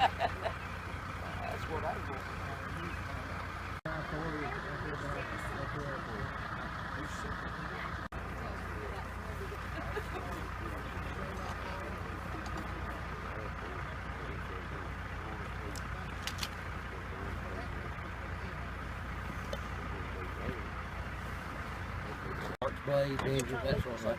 That's what I want. Blades, engines, that sort of thing.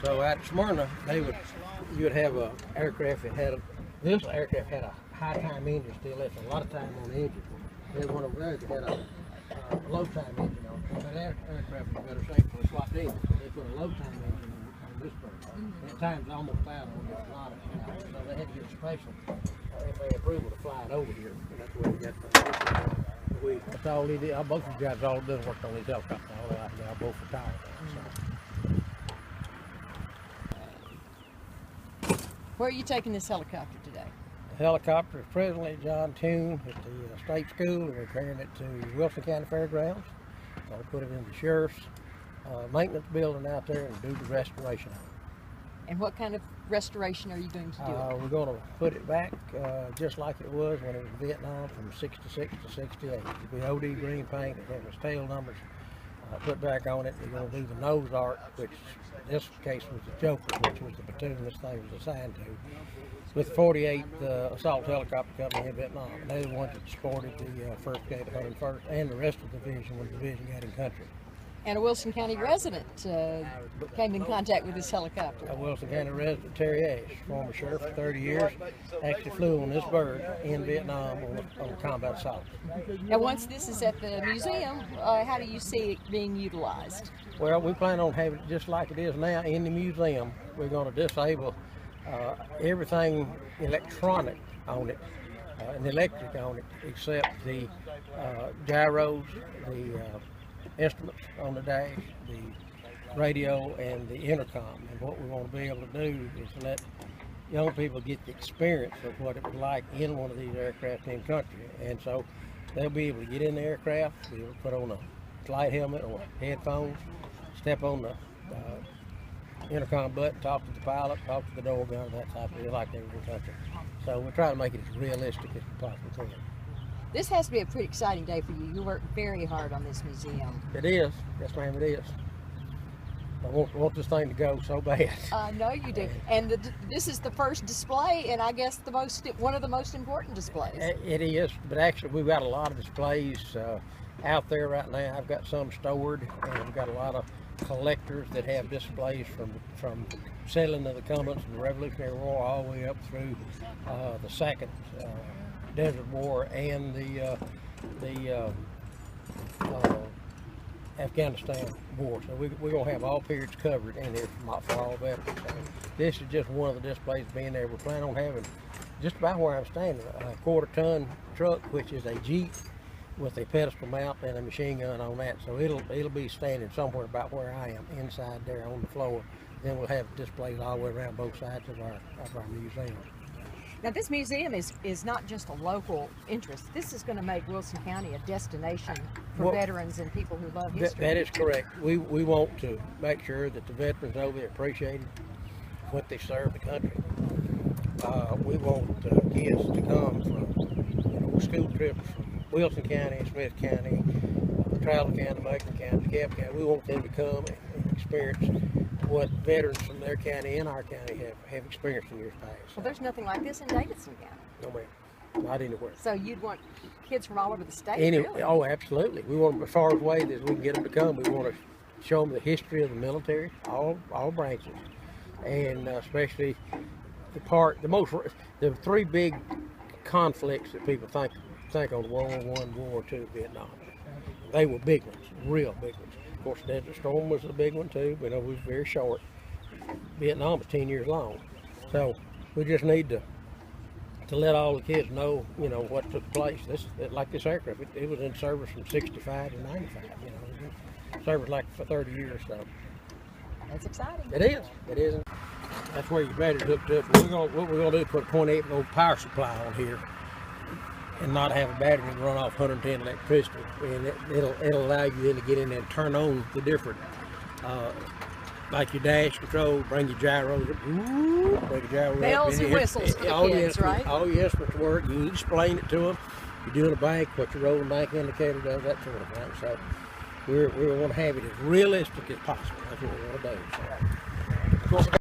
So out at Smyrna, you would have a aircraft that had this aircraft had a high time engine still left a lot of time on the engine. Then one of theirs that had a low time engine on it. But that aircraft was better shape for a swapped engine. They put a low time engine on this bird. At times almost out on this lot of it. So they had to get a special FAA approval to fly it over here. And that's where we got the that's all he did. Both of the guys all done worked on these helicopters all the way out there. Both retired. Where are you taking this helicopter today? The helicopter is presently at John Tune at the state school, and we're carrying it to Wilson County Fairgrounds. I'll put it in the sheriff's maintenance building out there and do the restoration of it. And what kind of restoration are you going to do? We're going to put it back just like it was when it was in Vietnam from 66 to 68. It'll be OD green paint, it'll have its tail numbers put back on it. We're going to do the nose art, which in this case was the Joker, which was the platoon this thing was assigned to, with 48th Assault Helicopter Company in Vietnam. They're the ones that supported the 1st Gate 101st and the rest of the division when the division got in country. And a Wilson County resident came in contact with this helicopter. A Wilson County resident, Terry Ash, former sheriff for 30 years, actually flew on this bird in Vietnam on combat assault. Now, once this is at the museum, how do you see it being utilized? Well, we plan on having it just like it is now in the museum. We're going to disable everything electronic on it and electric on it, except the gyros, the instruments on the dash, the radio, and the intercom. And what we want to be able to do is let young people get the experience of what it was like in one of these aircraft in country. And so they'll be able to get in the aircraft, be able to put on a flight helmet or headphones, step on the intercom button, talk to the pilot, talk to the door gunner, that type of thing, like they were in country. So we're trying to make it as realistic as we possibly can. This has to be a pretty exciting day for you. You work very hard on this museum. It is. Yes, ma'am, it is. I want this thing to go so bad. I know you do. And this is the first display, and I guess one of the most important displays. It is, but actually we've got a lot of displays out there right now. I've got some stored, and we've got a lot of collectors that have displays from settling of the Cummins and the Revolutionary War all the way up through the Second Desert War and the Afghanistan War. So we're going to have all periods covered in here for all veterans. So this is just one of the displays being there. We're planning on having, just about where I'm standing, a quarter-ton truck, which is a Jeep with a pedestal mount and a machine gun on that. So it'll be standing somewhere about where I am, inside there on the floor. Then we'll have displays all the way around both sides of our museum. Now, this museum is not just a local interest. This is going to make Wilson County a destination for veterans and people who love history. That is correct. We want to make sure that the veterans over there appreciate what they served the country. We want kids to come from school trips from Wilson County, Smith County, Trowell County, Macon County, DeKalb County. We want them to come and experience what veterans from their county and our county have experienced in years past. Well, there's nothing like this in Davidson County. No, ma'am. Not anywhere. So you'd want kids from all over the state, really? Oh, absolutely. We want them as far away as we can get them to come. We want to show them the history of the military, all branches, and especially the three big conflicts that people think on World War I, World War II, Vietnam. They were big ones, real big ones. Of course, Desert Storm was a big one too, but it was very short. Vietnam was 10 years long. So we just need to let all the kids know, what took place. Like this aircraft, it was in service from 65 to 95, it service like for 30 years. So that's exciting. It is. It is. That's where your battery's hooked up. What we're gonna do is put a 28-volt power supply on here, and not have a battery and run off 110 electricity, and it'll allow you then to get in there and turn on the different like your dash control, bring your gyros up, bring your gyro up. Bells and whistles for the kids, yes, right? Oh yes, Mr. Work. You can explain it to them. You're doing a bank, what your rolling bank indicator does, that sort of thing. So we want to have it as realistic as possible. That's what we want to do. So.